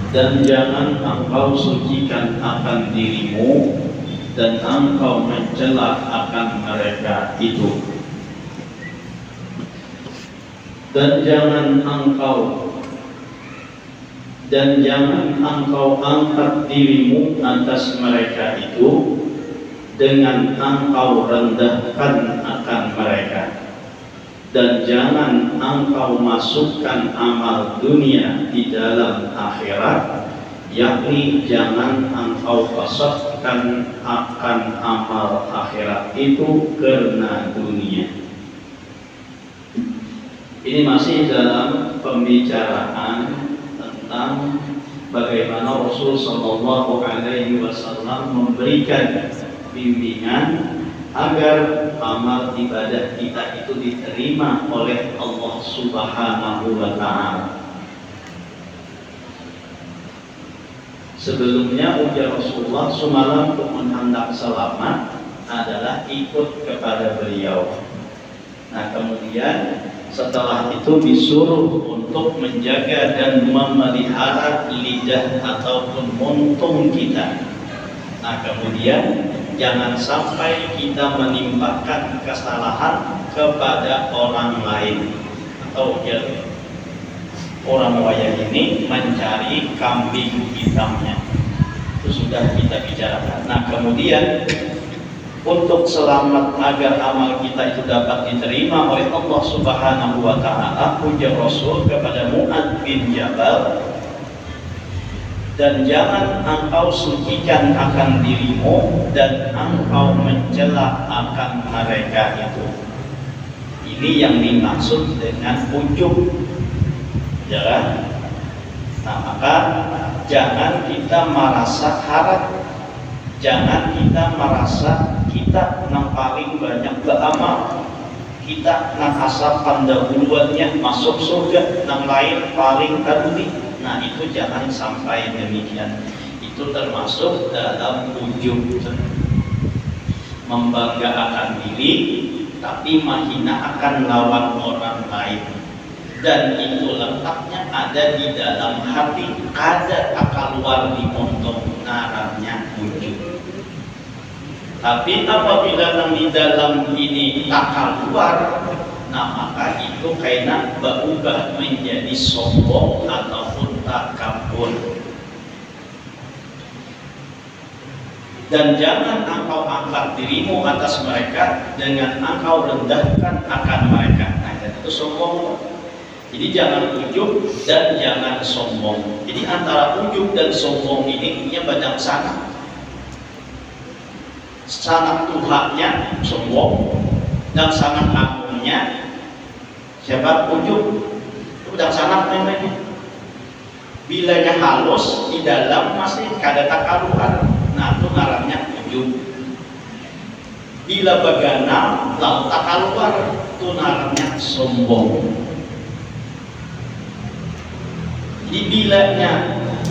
Dan jangan engkau sucikan akan dirimu dan engkau mencela akan mereka itu. Dan jangan engkau angkat dirimu atas mereka itu dengan engkau rendahkan akan mereka. Dan jangan engkau masukkan amal dunia di dalam akhirat, yakni jangan engkau fasadkan akan amal akhirat itu karena dunia. Ini masih dalam pembicaraan tentang bagaimana Rasul Shallallahu Alaihi Wasallam memberikan bimbingan agar amal ibadah kita itu diterima oleh Allah Subhanahu wa Ta'ala. Sebelumnya ujar Rasulullah semalam untuk menghendak selamat adalah ikut kepada beliau. Nah kemudian setelah itu disuruh untuk menjaga dan memelihara lidah ataupun muntung kita. Nah kemudian jangan sampai kita menimpakan kesalahan kepada orang lain. Atau ya, orang wayang ini mencari kambing hitamnya. Itu sudah kita bicarakan. Nah kemudian untuk selamat agar amal kita itu dapat diterima oleh Allah Subhanahu wa Ta'ala, ujar Rasul kepada Mu'adz bin Jabal, dan jangan engkau sucikan akan dirimu dan engkau mencela akan mereka itu. Ini yang dimaksud dengan ujub, ya kan? Nah maka jangan kita merasa harap, jangan kita merasa kita yang paling banyak beramal, kita yang asal pendahuluannya masuk surga, yang lain paling terduli. Nah itu jangan sampai demikian. Itu termasuk dalam ujub, membanggakan diri tapi menghina akan lawan orang lain. Dan itu letaknya ada di dalam hati, kada akan luar di montong naranya ujub. Tapi apabila yang di dalam ini tak keluar, nah maka itu kainan berubah menjadi sombong ataupun takabur. Dan jangan engkau angkat dirimu atas mereka dengan engkau rendahkan akan mereka. Nah itu sombong. Jadi jangan ujub dan jangan sombong. Jadi antara ujub dan sombong ini banyak sana. Sangat Tuhannya sombong dan sangat agungnya siapa ujub. Udah sangat namanya. Bilanya halus di dalam masih kada tak keluar. Nah itu ngarannya ujub. Bila bagana lalu tak keluar, itu ngarannya sombong. Jadi bilanya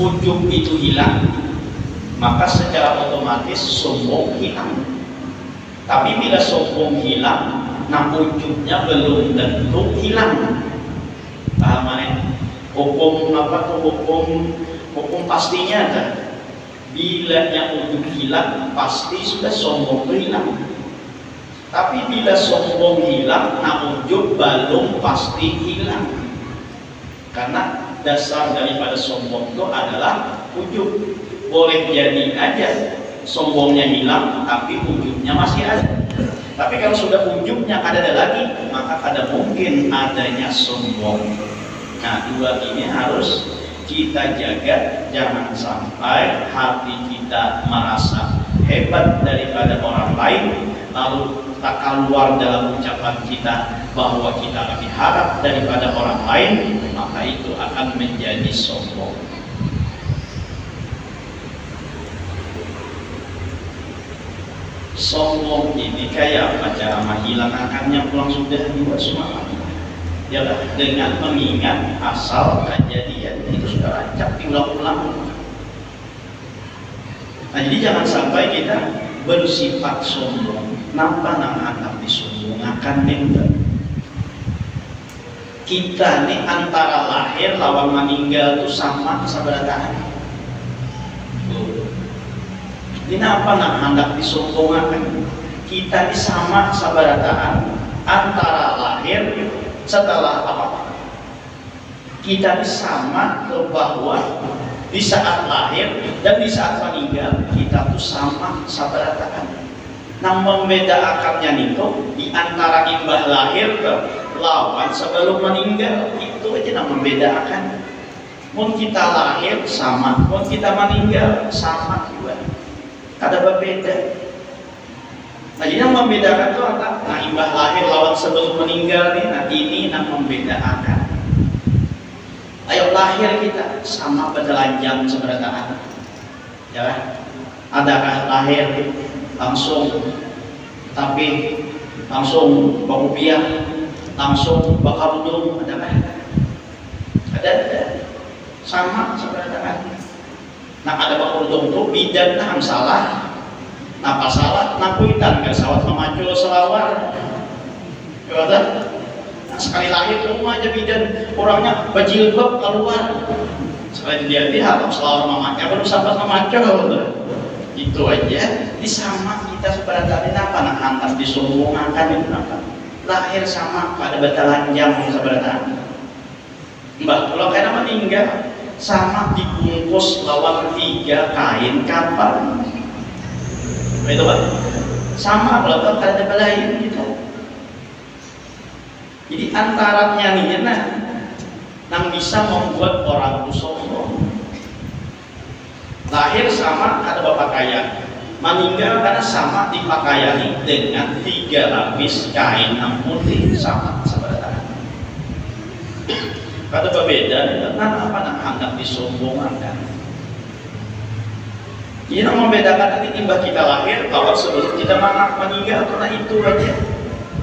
ujub itu hilang, maka secara otomatis sombong hilang. Tapi bila sombong hilang, nah ujubnya belum tentu hilang. Paham mana? Hukum apa tuh hukum pastinya ada. Bila yang ujub hilang, pasti sudah sombong hilang. Tapi bila sombong hilang, nah ujub belum pasti hilang. Karena dasar daripada sombong itu adalah ujub. Boleh jadi aja sombongnya hilang tapi ujubnya masih ada. Tapi kalau sudah ujubnya ada lagi, maka ada mungkin adanya sombong. Nah dua ini harus kita jaga, jangan sampai hati kita merasa hebat daripada orang lain lalu tak keluar dalam ucapan kita bahwa kita lebih harap daripada orang lain, maka itu akan menjadi sombong. Sombong ini kayak apa cara menghilangkannya pulang sudah dibuat semalam. Ya dengan mengingat asal kejadian itu sudah rancak diulang-ulang. Nah jadi jangan sampai kita bersifat sombong. Nampak nang hendak disombongkan enggak? Kita ini antara lahir lawan meninggal itu sama sabarataan. Ini apa nak hendak disombongkan? Kita ini sama sabarataan antara lahir setelah apa? Kita ini sama bahwa di saat lahir dan di saat meninggal kita tuh sama sabarataan. Nah membedakannya itu di antara imbah lahir ke lawan sebelum meninggal itu aja yang membedakan. Mun kita lahir sama, mun kita meninggal sama juga. Ada berbeda. Nah jadi yang membedakan itu apa? Nah imbah lahir lawan sebelum meninggal nih, nah ini yang membedakan. Ayo lahir kita sama penelanjang seberataan. Ya, adakah lahir langsung tapi langsung bakupiah, langsung bakal udung, adakah? Ada sama seberataan. Nah ada bakal udung tuh bidan nah salah. Napa salah? Nakuitan ke sawat memacul selawar. Gimana? Nah, sekali lahir rumah aja bidan orangnya bajilbab keluar. Sekali dia lihat selawar mamanya baru sampai memacul. Itu aja. Di sama kita sebenarnya apa? Nah antar disombongkan itu apa? Lahir sama pada batalanjang sebenarnya. Mbak kalau kena meninggal sama dibungkus lawan 3 kain kapal. Itu kan sama kalau ada lain gitu. Jadi antaranya nih yang bisa membuat orang itu sombong. Lahir sama ada bapak kaya, meninggal karena sama dipakaiani dengan 3 lapis kain putih sama sebenarnya. Kata berbeda, nah apa nak hendak disombongkan? Ini yang membedakan nanti timbah kita lahir, kalau sebelum kita meninggal karena itu aja.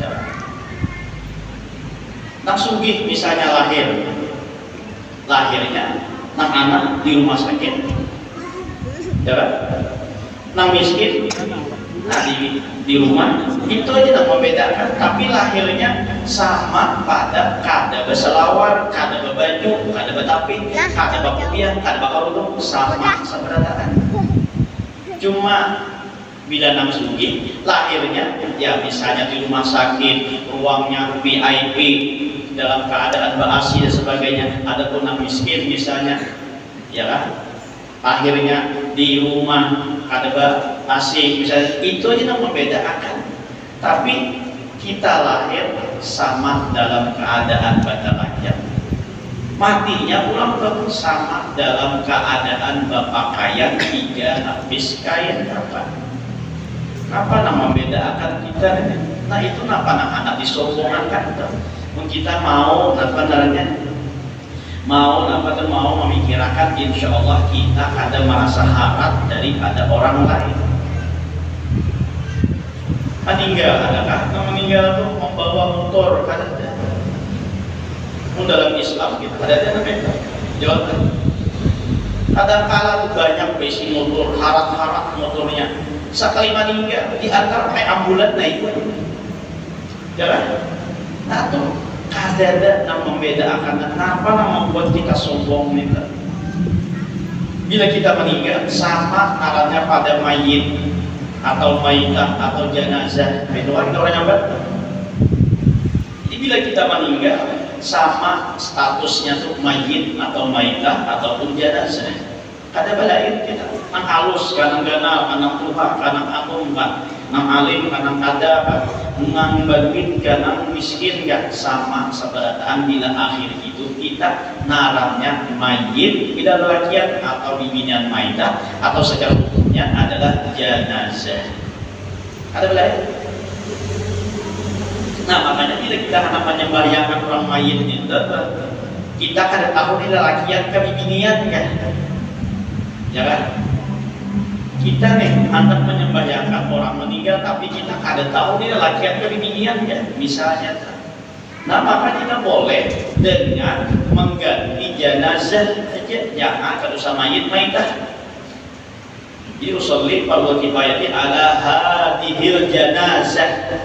Ya. Nang sugih misalnya lahirnya nang anak di rumah sakit, ya kan? Nang miskin, nah di rumah itu aja yang membedakan. Tapi lahirnya sama pada kada berselawar, kada berbaju, kada betapi, kada bakupiah, kada bakarudung, sama seberataan. Cuma bila nang sugih lahirnya ya misalnya di rumah sakit ruangnya VIP dalam keadaan berasi dan sebagainya, ada pun nang miskin misalnya ya kan akhirnya di rumah ada AC misalnya, itu aja yang membedakan. Tapi kita lahir sama dalam keadaan batalanjang, matinya pulang ke sama dalam keadaan berpakaian 3 lapis kain apa? Apa nama membedakan kita? Nah itu kenapa anak disombongkan kan? Kita mau apa namanya? Mau memikirkan insya Allah kita ada merasa harap daripada orang lain. Meninggal adakah? Meninggal itu membawa motor ada. Dalam Islam kita ada namanya jawaban. Ada kala banyak besi motor, harap motornya. Sekali meninggal diantar pakai ambulan naik. Jangan. Nah tuh ada yang membedakan. Kenapa yang membuat kita sombong nih? Bila kita meninggal sama arahnya pada mayit atau maitah atau jenazah, itu orang yang betul. Jadi bila kita meninggal sama statusnya tuh mayit atau maitah ataupun jenazah. Ada balain kita, nang halus, kanang ganal, kanang tuha, kanang atumkan, nang alim, kanang kada, nang badwin, kanang miskin, gak sama seberataan bila akhir itu kita naramnya mayit, bila lelakian atau bibinian maitah atau secara hukumnya adalah jenazah. Ada balain. Nah makanya kita hendak menyembahyangan orang mayit itu, kita kada tahu di lelakian ke bibinian kan? Ya kan? Kita nih hendak menyembahyangan orang meninggal, tapi kita kada tahu dia laki atau binian ya, misalnya. Nah maka kita boleh dengan mengganti jenazah saja, jangan kedusa mayitah. Jadi usolli fardu kifayati ala hadhil jenazah.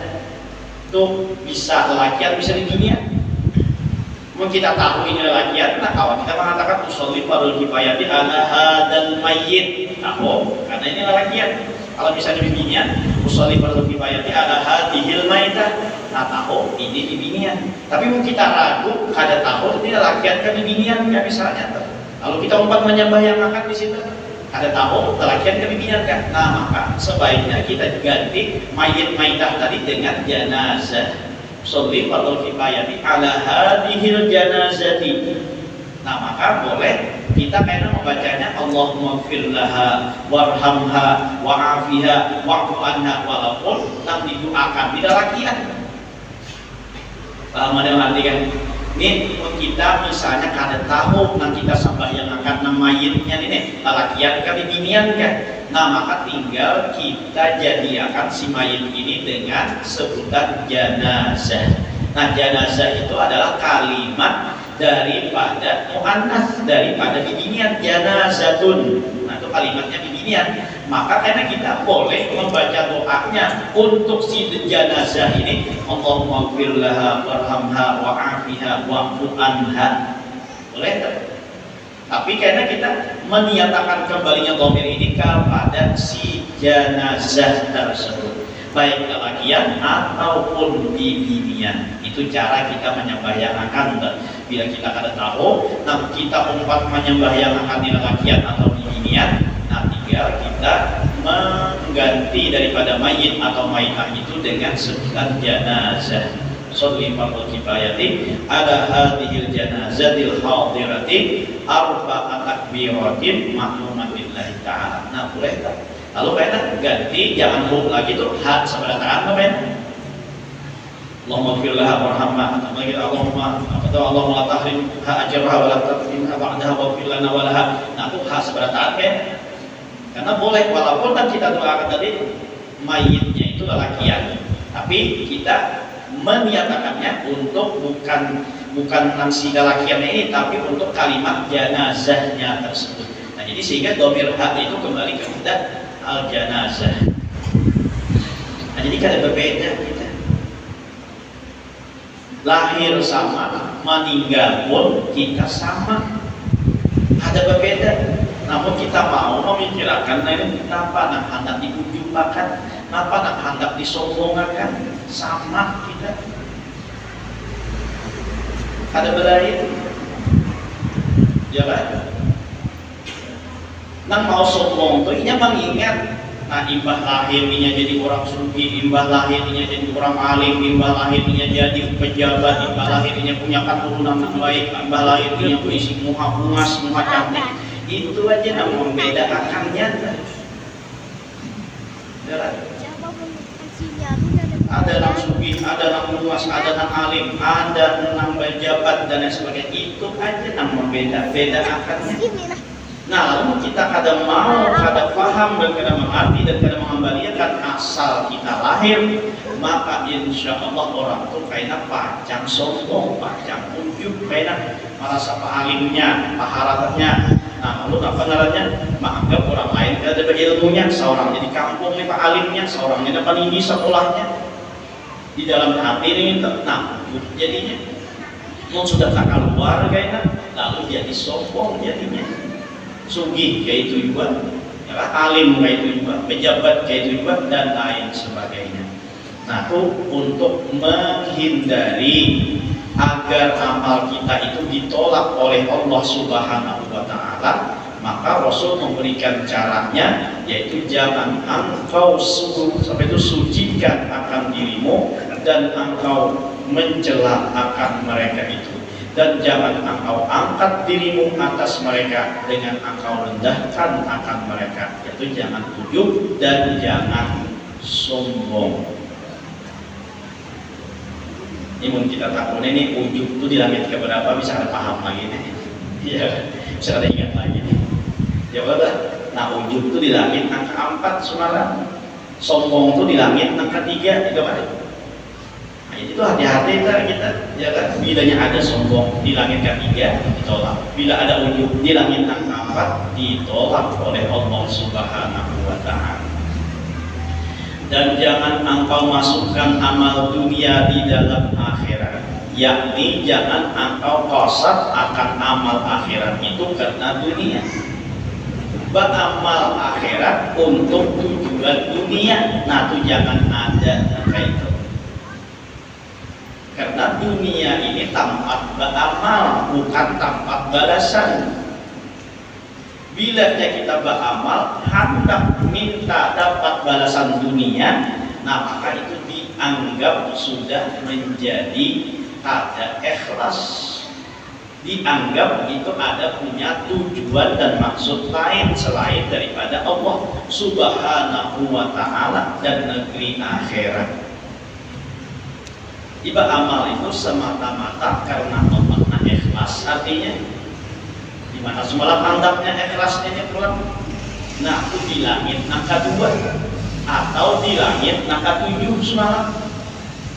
Tuh bisa laki bisa binian. Mau kita tahu ini lelakian, nah kawan kita mengatakan usolli fardhu kifayati ala hadal mayyit. Tahu, karena ini lelakian. Kalau misalnya bibinian, usolli fardhu kifayati ala hadhil maitah. Nah tahu ini bibinian. Tapi mau kita ragu, kada tahu ini lelakian kan bibinian kan misalnya. Kalau kita umpat menyembahyangakan di situ, ada tahu lelakian kan bibinian kan. Nah maka sebaiknya kita ganti mayit maitah tadi dengan janazah. Sholli fardhu kifayati ala hadhil janazati. Nah maka boleh kita kayaknya membacanya Allahumma gfir laha warhamha wa'afiha wa'fu anha, walaupun tak didoakan tidak lakian. Paham ada arti kan? Ini kita misalnya kada tahu nah kita sembahyangkan nama mayitnya ini lakian kan binian kan. Nah maka tinggal kita jadikan si mayit ini dengan sebutan janazah. Nah janazah itu adalah kalimat daripada muannats, daripada bibinian, janazatun. Nah itu kalimatnya bibinian. Maka karena kita boleh membaca doanya untuk si janazah ini, Allahumma gfir laha warhamha wa'afiha wa'fu anha. Boleh tak? Tapi karena kita meniatakan kembalinya dhamir ini kepada si janazah tersebut, baik lelakian ataupun bibinian. Itu cara kita menyembahyangakan. Bila kita kada tahu, nah kita umpat menyembahyangakan di lelakian atau bibinian, nah tinggal kita mengganti daripada mayit atau maitah itu dengan sebutan janazah. Sholli fardhu kifayati ala hadhil janazatil hadirati arba'a takbiratin ma'luman billahi ta'ala. Nah boleh tak? Lalu kayaknya ganti, jangan huruf lagi tuh hak sebelah tangan apa ya? Allahumma gfir laha warhamha, atau lagi Allahumma la tahrim ha ajraha wa la tafrimha ba'daha wa gfir lana wa laha. Nah itu hak sebelah tangan kan? Karena boleh, walaupun kan kita doakan tadi mayitnya itu lelakian, tapi kita meniatakannya untuk bukan nasi lelakiannya ini, tapi untuk kalimat janazahnya tersebut. Nah jadi sehingga dhamir hak itu kembali kepada al janazah. Nah jadi kada berbeda kita. Lahir sama, meninggal pun kita sama. Ada berbeda. Namun kita mau memikirkan nah ini kenapa nak hendak diujubakan, kenapa nak hendak disombongkan, sama kita. Ada belain, ya kan? Nang mau sombong tuh inya mengingat, nah imbah lahirnya jadi orang suci, imbah lahirnya jadi orang alim, imbah lahirnya jadi pejabat, imbah lahirnya punya keturunan yang baik, imbah lahirnya puisi muha bungas, muha cantik. Itu aja yang membedakannya. Ada nang sugih, ada nang luas, ada nang alim, ada nang pejabat dan lain sebagainya. Itu aja yang membedakannya. Nah, lalu kita kadang mau, kadang paham dan kadang mengerti dan kadang mengembalikan asal kita lahir, maka insya Allah orang itu kayaknya pacang sombong, pacang ujub, kayaknya merasa pahalimnya, paharatnya. Nah, lalu apa ngarannya? Menganggap orang lain ada berilmunya, seorang jadi kampung nih pak alimnya, seorang ini tinggi sekolahnya. Di dalam hati ini tenang, jadinya mau sudah tak keluar kayaknya, lalu jadi sombong jadinya. Sugih kayak itu juga, ya, alim kayak itu juga, pejabat kayak itu juga, dan lain sebagainya. Nah, itu untuk menghindari agar amal kita itu ditolak oleh Allah Subhanahu wa Ta'ala, maka Rasul memberikan caranya, yaitu jangan engkau sampai itu sucikan akan dirimu dan engkau mencela akan mereka itu. Dan jangan engkau angkat dirimu atas mereka dengan engkau rendahkan akan mereka, yaitu jangan ujub dan jangan sombong. Ini mungkin kita tahu ini ujub itu di langit keberapa, bisa ada paham lagi nih, ya bisa ada ingat lagi nih. Ya betul. Nah ujub itu di langit angka 4 Semarang, sombong itu di langit angka 3, itu apa? Itu hati-hati kita, ya kan? Bilanya ada sombong di langit ketiga ditolak, bila ada ujub di langit angka 4 ditolak oleh Allah Subhanahu wa Ta'ala. Dan jangan engkau masukkan amal dunia di dalam akhirat, yakni jangan engkau qasad akan amal akhirat itu karena dunia. Beramal akhirat untuk tujuan dunia, nah itu jangan ada kayak itu. Karena dunia ini tempat beramal, bukan tempat balasan. Bila kita beramal hendak minta dapat balasan dunia, nah maka itu dianggap sudah menjadi ada ikhlas, dianggap itu ada punya tujuan dan maksud lain selain daripada Allah Subhanahu wa ta'ala dan negeri akhirat. Ibadah amal itu semata-mata karena Allah ikhlas, artinya di mana semalam handapnya ikhlas ini pulang. Nah itu di langit angka 2 atau di langit angka 7 semalam.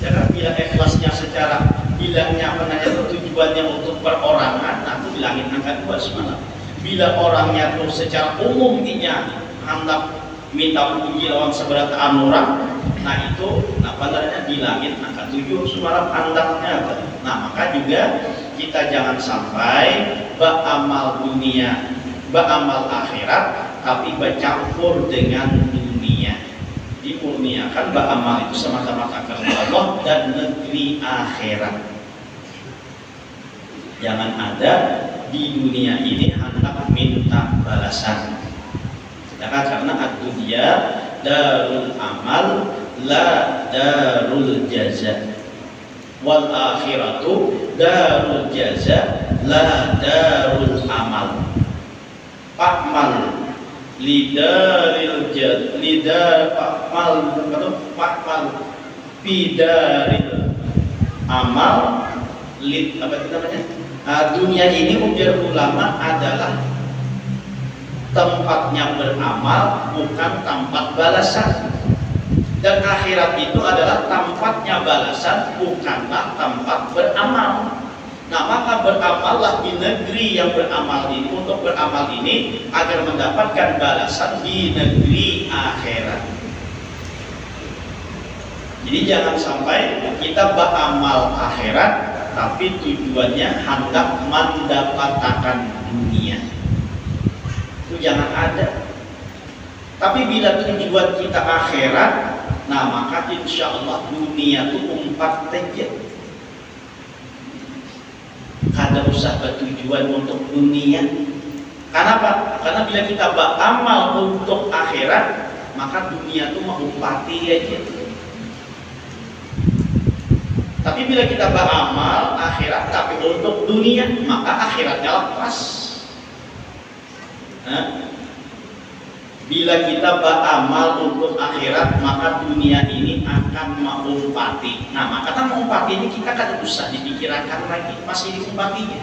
Jangan bila ikhlasnya secara bilangnya penanya tujuannya untuk perorangan, nah itu di langit angka 2 semalam. Bila orangnya tuh secara umumnya hendak minta puji lawan seberat orang, nah itu apa namanya di langit angka 7 semalam hendaknya. Nah maka juga kita jangan sampai beramal dunia, beramal akhirat, tapi bercampur dengan dunia. Dimurniakan beramal itu semata-mata karena Allah dan negeri akhirat. Jangan ada di dunia ini hendak minta balasan. Karena ad-dunya darul amal la darul jaza, wal akhiratu darul jaza la darul amal. Pakmal lidaril jaz lidar pakmal bidaril amal lid apa itu namanya? Dunia ini ujar ulama adalah tempatnya beramal, bukan tempat balasan. Dan akhirat itu adalah tempatnya balasan, bukanlah tempat beramal. Nah maka beramallah di negeri yang beramal ini, untuk beramal ini agar mendapatkan balasan di negeri akhirat. Jadi jangan sampai kita beramal akhirat tapi tujuannya hendak mendapatkan dunia. Itu jangan ada. Tapi bila tujuan kita akhirat, nah maka insya Allah dunia itu umpat saja. Kada usah bertujuan untuk dunia. Kenapa? Karena bila kita beramal untuk akhirat, maka dunia itu mengumpati aja. Tapi bila kita beramal akhirat tapi untuk dunia, maka akhiratnya lepas. Bila kita beramal untuk akhirat, maka dunia ini akan mengumpati. Nah, maka kan mengumpati ini kita kan usah dipikirkan lagi, masih diumpatinya.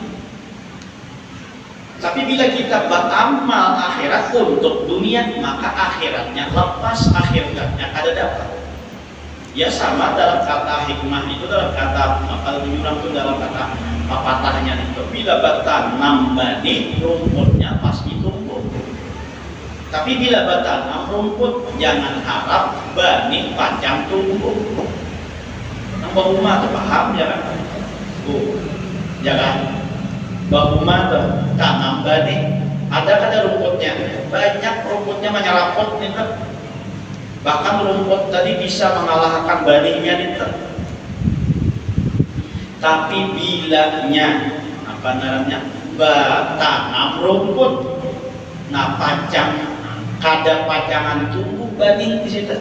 Tapi bila kita beramal akhirat untuk dunia, maka akhiratnya lepas, akhiratnya ada dapat. Ya sama dalam kata hikmah itu, dalam kata apa orang itu dalam kata patahnya itu, bila bertanam benih rumputnya pasti tumbuh. Tapi bila bertanam rumput jangan harap benih panjang tumbuh. Nang bahuma tuh paham ya kan? Jangan bahuma tuh tanam benih. Ada kada rumputnya, banyak rumputnya menyeraput nih kan. Bahkan rumput tadi bisa mengalahkan benihnya nih kan. Tapi bilanya apa namanya? Bertanam rumput, nah panjang kada pacangan tumbuh benih di situ.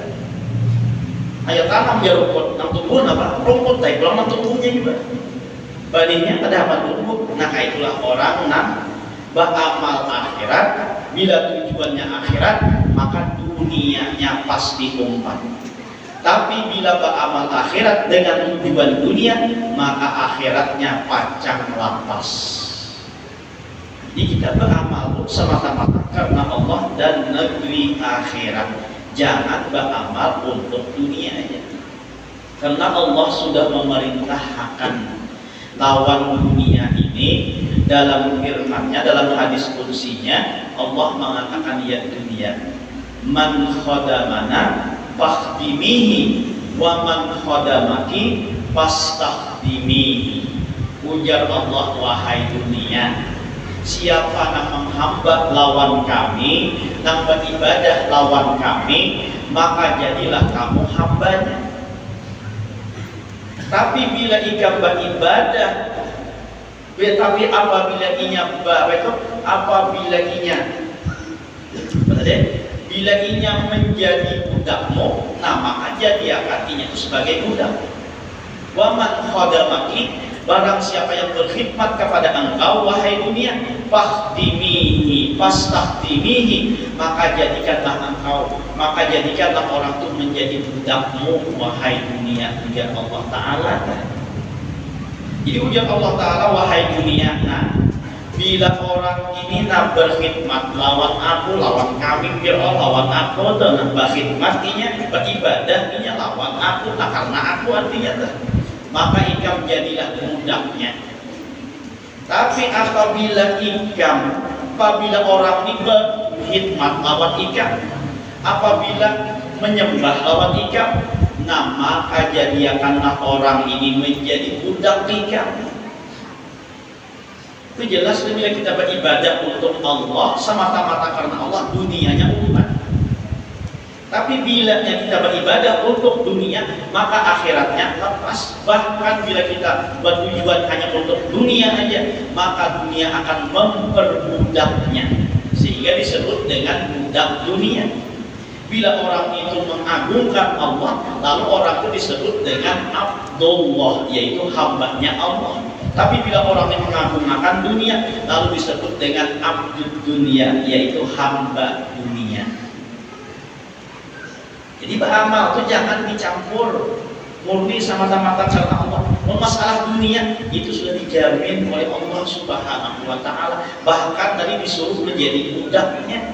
Ayo tanam ya rumput, nang tumbuh apa? Rumput, tapi pulang nang tumbuhnya juga. Benihnya kada apa tumbuh. Nah itulah orang nang beramal akhirat. Bila tujuannya akhirat, maka dunianya pasti umpat. Tapi bila beramal akhirat dengan tujuan dunia, maka akhiratnya pacang lapas. Jadi kita beramal semata-mata karena Allah dan negeri akhirat. Jangan beramal untuk dunia aja. Karena Allah sudah memerintahkan lawan dunia ini dalam firman-Nya, dalam hadis qudsinya Allah mengatakan ya dunia, man khadamana fakhdimihi wa man khadamaki fastakhdimihi. Ujar Allah, wahai dunia, siapa yang menghambat lawan kami, yang beribadah lawan kami, maka jadilah kamu hambanya. Tapi bila ikam beribadah, tapi apabila bila inya menjadi budakmu, nah maka jadi artinya itu sebagai budak. Wa man khadamaki, barang siapa yang berkhidmat kepada engkau wahai dunia, fastakhdimihi, maka jadikanlah orang itu menjadi budakmu wahai dunia. Ujar Allah Ta'ala. Jadi ujar Allah Ta'ala, wahai dunia, nah bila orang ini nak berkhidmat lawan aku, lawan kami, lawan aku, dan berkhidmatinya, beribadah ini lawan aku, nah karena aku artinya dah, maka ikam jadilah budaknya. Tapi apabila orang ini berkhidmat lawan ikam, apabila menyembah lawan ikam, nah maka jadikanlah orang ini menjadi budak ikam. Itu jelas bila kita beribadah untuk Allah semata-mata karena Allah, dunianya umat. Tapi bila kita beribadah untuk dunia, maka akhiratnya lepas. Bahkan bila kita bertujuan hanya untuk dunia aja, maka dunia akan memperbudaknya, sehingga disebut dengan budak dunia. Bila orang itu mengagungkan Allah, lalu orang itu disebut dengan Abdullah, yaitu hambanya Allah. Tapi bila orang yang mengagungkan dunia, lalu disebut dengan abdud dunia, yaitu hamba dunia. Jadi beramal itu jangan dicampur murni semata-mata karena Allah. Masalah dunia itu sudah dijamin oleh Allah Subhanahu wa Ta'ala. Bahkan tadi disuruh menjadi budaknya.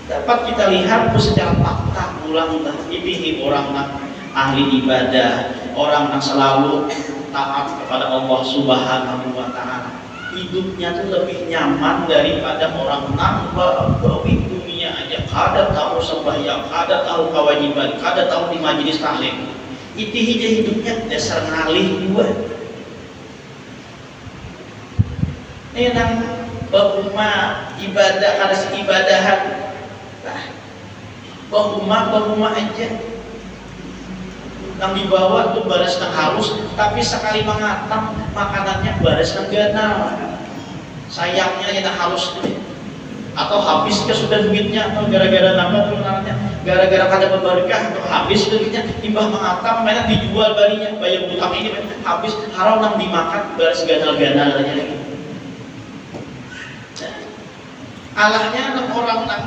Dapat kita lihat secara fakta ulang ini orang ahli ibadah, orang yang selalu taat kepada Allah Subhanahu wa Ta'ala, hidupnya tuh lebih nyaman daripada orang bawi dunia aja. Kada tahu sembahyang, kada tahu kewajiban, kada tahu di majelis taklim. Itu hidupnya dasar ngalih juga. Nang bahuma ibadah kada seibadahan, bahuma aja. Yang dibawa tuh baris yang halus, tapi sekali mengatam makanannya baris yang ganal. Sayangnya yang halus itu, atau habis ke sudah duitnya, atau gara-gara nama tuh namanya, gara-gara kada berberkah atau habis duitnya, timbah mengatam, mainan dijual balinya, bayar utang ini habis, harau nang dimakan baris ganal-ganal aja lagi. Alahnya anak orang nang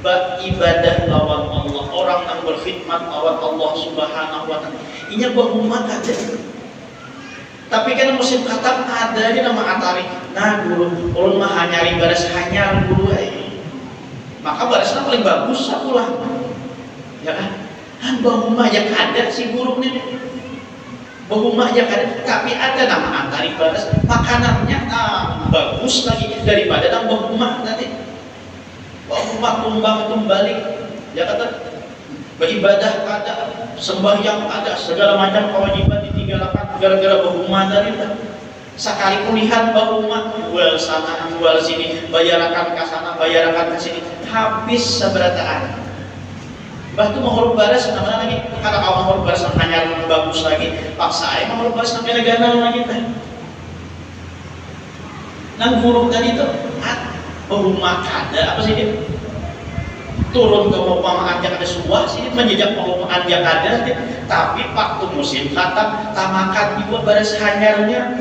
beribadah lawan Allah, orang yang berkhidmat lawan Allah Subhanahu wa Ta'ala, ini berumat aja. Tapi kan musim khatam ada di nama atari. Nah guru, ulun mah nyari baris hanya guru maka barisnya paling bagus satu lah, ya kan? Bahuma aja kada si guru nih, bahuma aja kada. Tapi ada nama atari baris, makanannya bagus lagi daripada nama bahuma nanti. Umat tumbang balik, ya kata beribadah ada, sembahyang ada, segala macam kewajiban ditinggalkan gara-gara bahuma dari itu. Sekali kulihat bahuma, jual sana, jual sini, bayarakan ke sana, bayarakan ke sini, habis seberataan. Bah tu mahur baris namanya lagi, kata kau mahur baris hanya bagus lagi, paksa saya mahur baris sampai negara lagi teh. Nang guru tadi itu bahuma kada apa sih dia? Turun ke perumahan yang ada suah sini menjejak perumahan yang ada, tapi waktu musim khatam tamakan juga baris hanyarnya.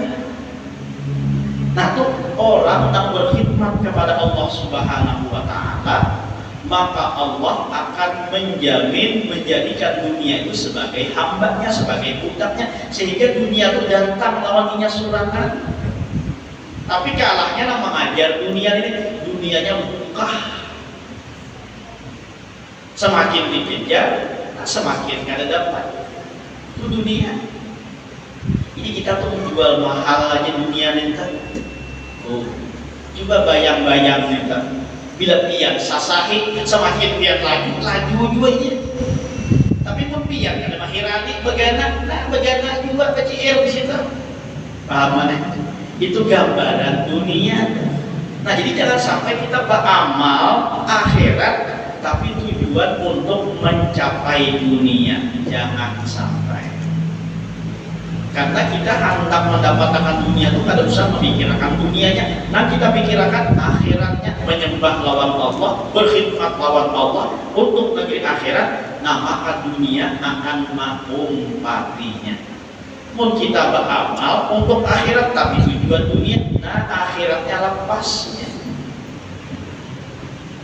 Nah tuh orang yang berkhidmat kepada Allah Subhanahu wa Ta'ala, maka Allah akan menjadikan dunia itu sebagai hambanya, sebagai budaknya, sehingga dunia itu datang lawannya surangan. Tapi kalahnya yang mengajar dunia ini, dunianya buka. Semakin dikejar, semakin kada dapat. Itu dunia. Ini kita tuh menjual mahal aja dunia nih kan. Coba bayang-bayang nih kan. Bila pian sasahi, semakin pian laju juga ini. Tapi mempiak ada mahirani begana, nah begana juga kecil di situ. Paham mana? Itu gambaran dunia. Nah, jadi jangan sampai kita beramal akhirat tapi tujuan untuk mencapai dunia. Jangan sampai. Karena kita hendak mendapatkan dunia itu kada usah memikirkan dunianya. Nah, kita pikirkan akhiratnya, menyembah lawan Allah, berkhidmat lawan Allah untuk negeri akhirat. Nah, maka dunia akan mengumpatinya. Mun kita beramal untuk akhirat tapi tujuan dunia, nah akhiratnya lepasnya.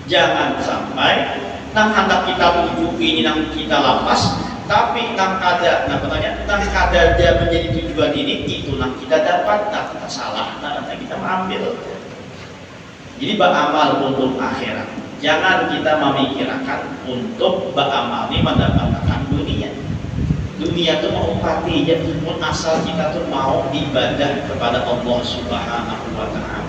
Jangan sampai nang hendak kita tuju ini nang kita lepas, tapi nang kada, nang kada dia menjadi tujuan ini, itu nang kita dapat, nah kita salah, nah kita mengambil. Jadi beramal untuk akhirat. Jangan kita memikirkan untuk beramal ini mendapatkan dunia. Dunia itu mau upati aja, pun asal kita tuh mau ibadah kepada Allah Subhanahu wa Ta'ala.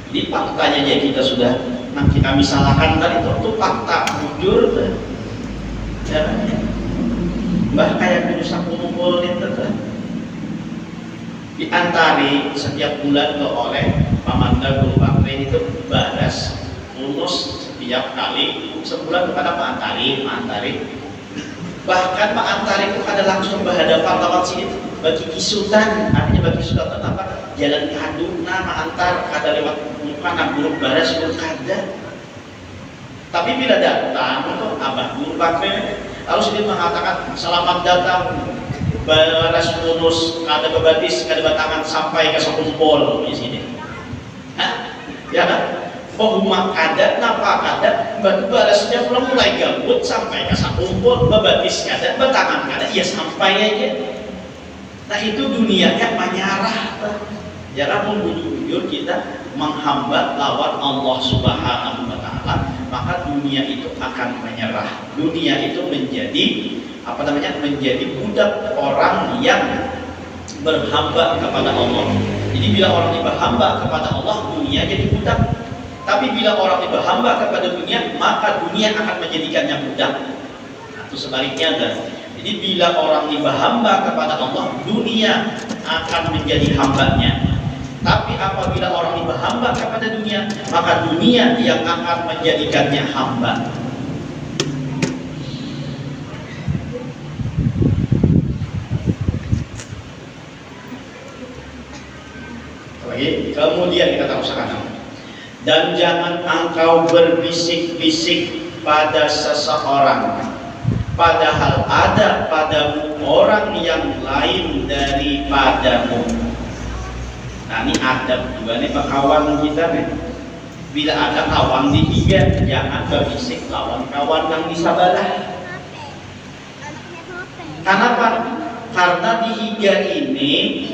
Jadi faktanya aja kita sudah, nah kita misalkan tadi itu fakta jujur, ya, bah kayak dulu sapu ngumpul itu diantari setiap bulan ke oleh Pamanda Guru Bakri itu baras lulus setiap kali sebulan kepada Pak Antari. Bahkan Pak Antari itu ada langsung berhadapan lawan sini bagi kisutan, artinya bagi kisutan apa? Jalan kadu, nama antar kada lewat muka, nak buruk baras buruk kada. Tapi bila datang untuk abah Guru Bakri, harus dia mengatakan selamat datang baras lulus, kada bebatis, kada batangan sampai ke sekumpul di sini. Hah? Ya kan? Bahuma kada, napa kada, batu balasnya belum mulai gabut sampai ke sakumpul, bebatis kada, batangan kada, ya sampai aja. Nah itu dunianya menyarah. Jangan membujur kita menghambat lawan Allah Subhanahu wa Ta'ala, maka dunia itu akan menyerah. Dunia itu menjadi menjadi budak orang yang berhamba kepada Allah. Jadi bila orang ini berhamba kepada Allah, dunia jadi budak. Tapi bila orang itu hamba kepada dunia, maka dunia akan menjadikannya budak. Nah, itu sebaliknya kan. Jadi bila orang itu hamba kepada Allah, dunia akan menjadi hambanya. Tapi apabila orang itu hamba kepada dunia, maka dunia yang akan menjadikannya hamba. Lagi, kemudian kita teruskan. Dan jangan engkau berbisik-bisik pada seseorang, padahal ada padamu orang yang lain daripadamu. Nah ini adab juga nih kawan kita nih. Bila ada kawan di tiga, jangan berbisik lawan kawan yang di sebelah. Kenapa? Karena di higa ini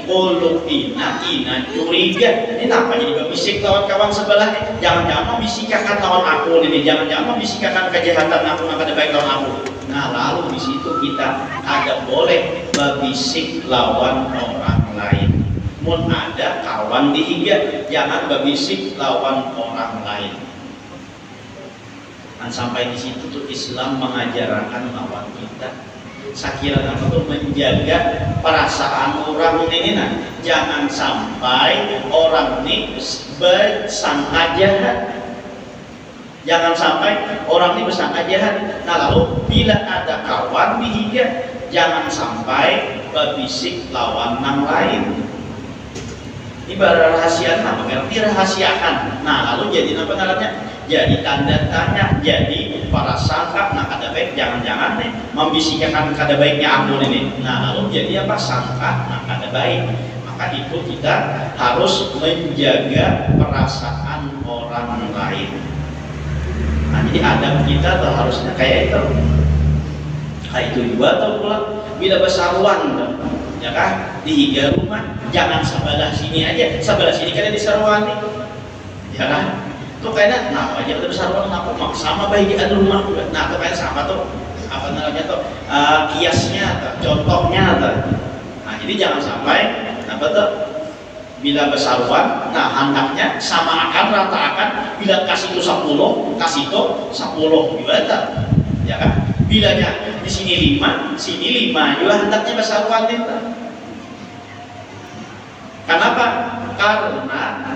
uluk ina curiga. Ini kenapa jadi berbisik lawan kawan sebelahnya? Jangan-jangan membisikakan lawan aku ini, jangan-jangan membisikakan kejahatan aku, ada baik lawan aku. Nah lalu di situ kita ada boleh berbisik lawan orang lain. Mun ada kawan di higa, jangan berbisik lawan orang lain. Dan sampai di situ tuh Islam mengajarkan lawan kita. Sakira apa tuh menjaga perasaan orang ini, nah jangan sampai orang ini bersangka jahat. Jangan sampai orang ini bersangka jahat. Nah lalu bila ada kawan dihiga, jangan sampai berbisik lawan yang lain. Ini berahasiaan apa? Berarti rahasiakan. Nah lalu jadi apa namanya? Jadi tanda tanya, jadi para sangka, nah kada baik, jangan-jangan nih membisikkan kada baiknya aku ini. Nah lalu jadi apa? Sangka, nah kada baik. Maka itu kita harus menjaga perasaan orang lain. Nah jadi adab kita tuh harusnya kayak itu. Kayak itu juga tuh pula bila bersaruan tuh, ya kan? Di higa rumah, jangan sebelah sini aja, sebelah sini kan di saruan nih, ya kan? Tuh kayaknya, nah aja udah besar banget, aku sama baik di rumah juga. Nah tuh kayak sama tuh, apa namanya tuh, kiasnya, tuh, contohnya tuh. Nah jadi jangan sampai, apa tuh, bila besaruan, nah hendaknya sama akan rata akan, bila kasih itu 10, kasih itu 10 juga tuh, ya kan? Bilanya di sini 5, sini 5 juga hendaknya besaruan itu. Kenapa? Karena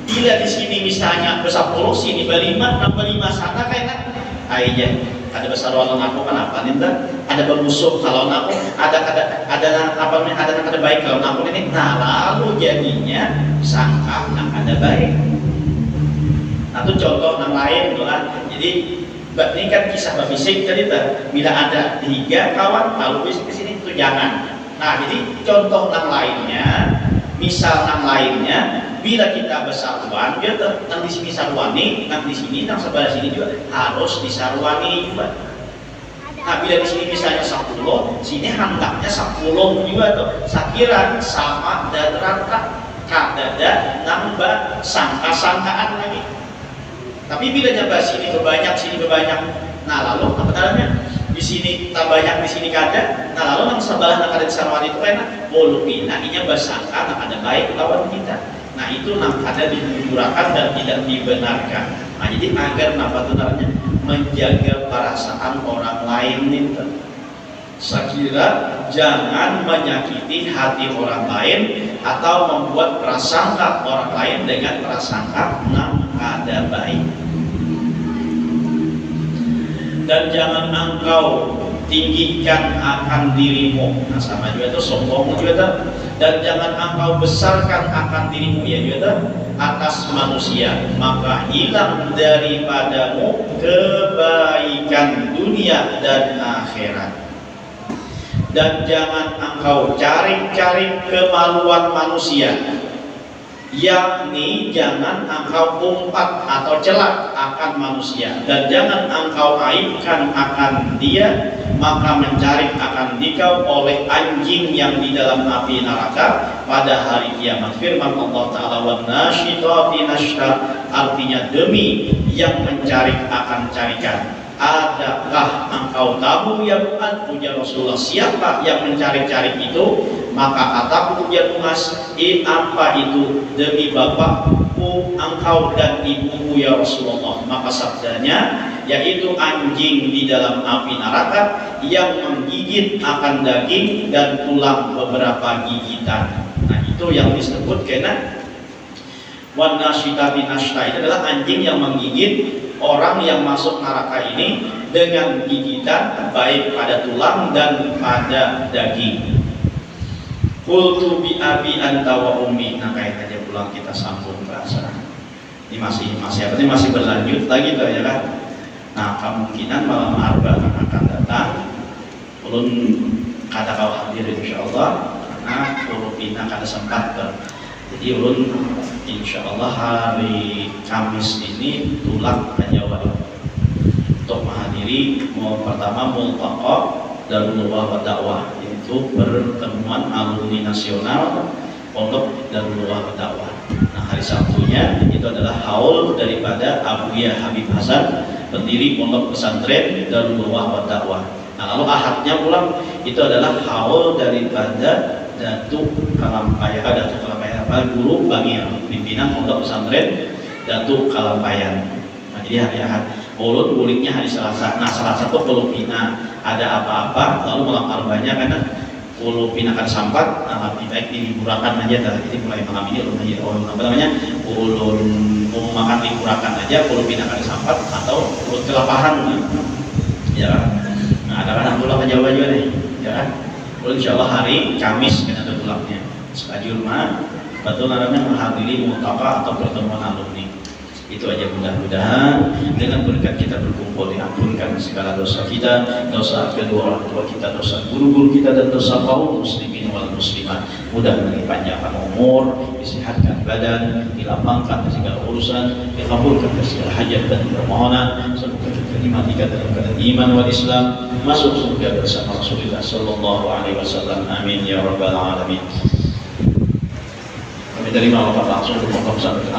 bila di sini misalnya ber10, sini ber5, nambah 5 sana kayaknya aja ada besaruan aku kenapa nih? Ada bermusuh kalau aku ada baik kalau aku ini. Nah lalu jadinya sangka ada baik. Nah itu contoh yang lain tuh kan. Jadi ini kan kisah babisik tadi tuh. Bila ada 3 kawan lalu bisik ke sini itu jangan. Nah jadi contoh yang lainnya, misal yang lainnya, bila kita bersatuan, dia tentang di sini sarwani, nang di sini, nang sebelah sini juga harus disarwani juga. Nah bila di sini misalnya 10, sini hendaknya 10 juga tuh. Sakiran sama dan rata, kadada nambah sangka-sangkaan lagi. Tapi bila nyampe sini kebanyak, sini kebanyak, nah lalu apa namanya? Di sini tak banyak, di sini kada. Nah lalu nang sebelah nang kada disarwani itu enak. Bolupina inya bersangka nang ada baik lawan kita. Nah itu nang ada diburakan dan tidak dibenarkan. Nah jadi agar apa sebenarnya menjaga perasaan orang lain itu. Saya kira jangan menyakiti hati orang lain atau membuat prasangka orang lain dengan prasangka nang ada baik. Dan jangan engkau tinggikan akan dirimu. Nah sama juga itu sombong juga. Dan jangan engkau besarkan akan dirimu ya juga atas manusia, maka hilang daripadamu kebaikan dunia dan akhirat. Dan jangan engkau cari-cari kemaluan manusia, yakni jangan engkau umpat atau celak akan manusia, dan jangan engkau aibkan akan dia, maka mencari akan dikau oleh anjing yang di dalam api neraka pada hari kiamat. Firman Allah Ta'ala, wan nasyitati nashta, artinya demi yang mencari akan carikan. Adakah engkau tahu ya Tuhan? Puja Rasulullah, siapa yang mencari-cari itu? Maka kataku ya Tunas, apa itu? Demi bapakku engkau dan ibuku ya Rasulullah. Maka sabdanya, yaitu anjing di dalam api neraka yang menggigit akan daging dan tulang beberapa gigitan. Nah itu yang disebut kena wan nasyitati nashta, itu adalah anjing yang menggigit orang yang masuk neraka ini dengan gigitan baik pada tulang dan pada daging. Qultu bi abi anta wa ummi. Nah kayak aja pulang kita sambung bahasa. Ini masih berlanjut lagi tuh ya kan. Nah kemungkinan malam arba akan datang. Ulun kada kau hadir insyaallah karena ulun kada sempat tuh. Jadi ulun insyaallah hari Kamis ini tulak ke Jawa untuk menghadiri pertama multaqa Darulullah wa Dakwah, yaitu pertemuan alumni nasional Pondok Darulullah wa Dakwah. Nah hari Sabtunya itu adalah haul daripada Abuya Habib Hasan, pendiri Pondok Pesantren Darulullah wa Dakwah. Nah lalu ahadnya pulang itu adalah haul daripada Datuk Kalampaya, Guru Bangir, pimpinan Pondok Pesantren Datuk Kalampayan. Nah jadi hari Ahad, ulun buliknya hari Selasa. Nah Selasa itu Pulupina ada apa-apa, lalu malam arbanya karena Pulupina akan sampat, nah, lebih baik diliburakan aja dah. Jadi mulai malam ini ulun mau makan liburakan aja, Pulupina akan sampat atau ulun kelaparan, ya kan? Nah ada kan pulang ke Jawa juga nih, ya kan? Ulun insyaallah hari Kamis kan ada pulangnya. Sekajur mah betul namanya menghadiri multaqa atau pertemuan alumni. Itu aja, mudah-mudahan dengan berkat kita berkumpul diampunkan segala dosa kita, dosa kedua orang tua kita, dosa guru-guru kita, dan dosa kaum muslimin wal muslimat. Mudah-mudahan panjangkan umur, disehatkan badan, dilapangkan segala urusan, dikabulkan segala hajat dan permohonan. Semoga kita dimatikan dalam keadaan iman wal Islam, masuk surga bersama Rasulullah sallallahu alaihi wasallam. Amin ya rabbal alamin. Kami terima wafat langsung untuk Pondok Pesantren